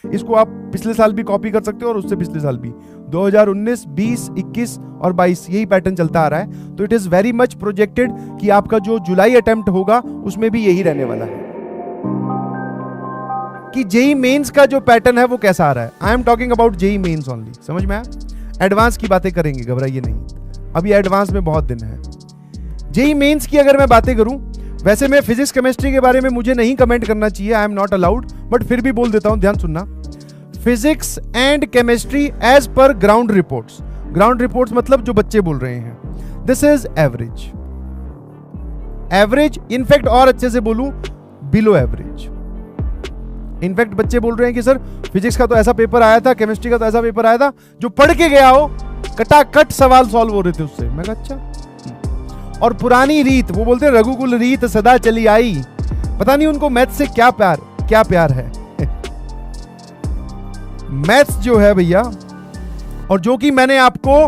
इसको आप पिछले साल भी कॉपी कर सकते हो और उससे पिछले साल भी। 2019, 20, 21 और 22 यही पैटर्न चलता आ रहा है। तो it is very much projected कि आपका जो जुलाई अटेम्प्ट होगा उसमें भी यही रहने वाला है। कि जेई मेंस का जो पैटर्न है वो कैसा आ रहा है। I am talking about JEE Mains only, समझ में आया? एडवांस की बातें करेंगे, घबराइए नहीं, अभी एडवांस में बहुत दिन है। जेई मेंस की अगर मैं बातें करूं, वैसे मैं फिजिक्स केमिस्ट्री के बारे में मुझे नहीं कमेंट करना चाहिए, I am not allowed, but फिर भी बोल देता हूं, ध्यान सुनना। Physics and chemistry as per ground reports, ground reports मतलब जो बच्चे बोल रहे हैं, this is average. Average, in fact और अच्छे से बोलूं, बिलो एवरेज। इनफैक्ट बच्चे बोल रहे हैं कि सर फिजिक्स का तो ऐसा पेपर आया था, केमिस्ट्री का तो ऐसा पेपर आया था, जो पढ़ के गया हो कटाकट सवाल सॉल्व हो रहे थे उससे। मैं कहा अच्छा। और पुरानी रीत, वो बोलते हैं रघुकुल रीत सदा चली आई। पता नहीं उनको मैथ्स से क्या प्यार है। मैथ्स जो है भैया, और जो कि मैंने आपको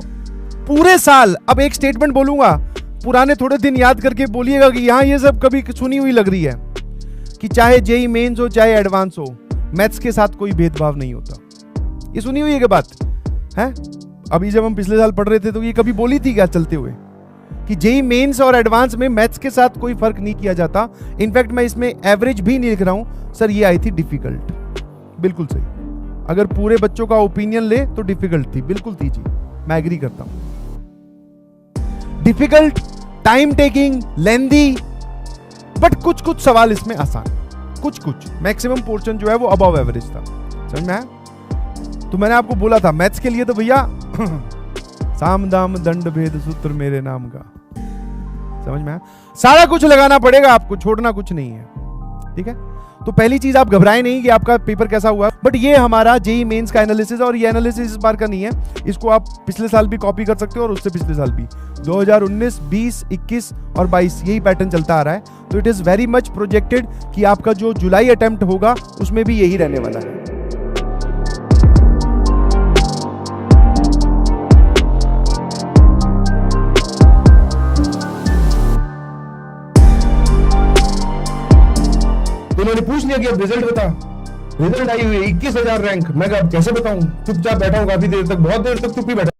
पूरे साल, अब एक स्टेटमेंट बोलूंगा, पुराने थोड़े दिन याद करके बोलिएगा कि यहां ये सब कभी सुनी हुई लग रही है कि चाहे जेई मेंस हो चाहे एडवांस हो, मैथ्स के साथ कोई भेदभाव नहीं होता। ये सुनी हुई है क्या बात है? अभी जब हम पिछले साल पढ़ रहे थे तो ये कभी बोली थी क्या चलते हुए कि जेई मेंस और एडवांस में मैथ्स के साथ कोई फर्क नहीं किया जाता। इनफैक्ट मैं इसमें एवरेज भी नहीं लिख रहा हूं सर, ये आई थी डिफिकल्ट। बिल्कुल सही, अगर पूरे बच्चों का ओपिनियन ले तो डिफिकल्ट थी, बिल्कुल थी जी, मैं एग्री करता हूं। Difficult, time taking, lengthy, but कुछ कुछ सवाल इसमें आसान, कुछ मैक्सिमम पोर्शन जो है वो अबव एवरेज था। समझ में आया? तो मैंने आपको बोला था मैथ्स के लिए तो भैया साम दाम दंड भेद सूत्र मेरे नाम का, समझ में आया? सारा कुछ लगाना पड़ेगा आपको, छोड़ना कुछ नहीं है, ठीक है? तो पहली चीज, आप घबराए नहीं कि आपका पेपर कैसा हुआ, बट ये हमारा जेई मेंस का एनालिसिस, और ये एनालिसिस इस बार का नहीं है, इसको आप पिछले साल भी कॉपी कर सकते हो और उससे पिछले साल भी। 2019, 20, 21 और 22 यही पैटर्न चलता आ रहा है। तो it is very much projected कि आपका जो जुलाई अटेम्प्ट होगा उसमें भी यही रहने वाला है। उन्होंने पूछ लिया कि अब रिजल्ट बता। रिजल्ट आई हुई 21,000 रैंक। मैं कहा कैसे बताऊं, चुपचाप बैठा हूं काफी देर तक, बहुत देर तक चुप ही बैठा।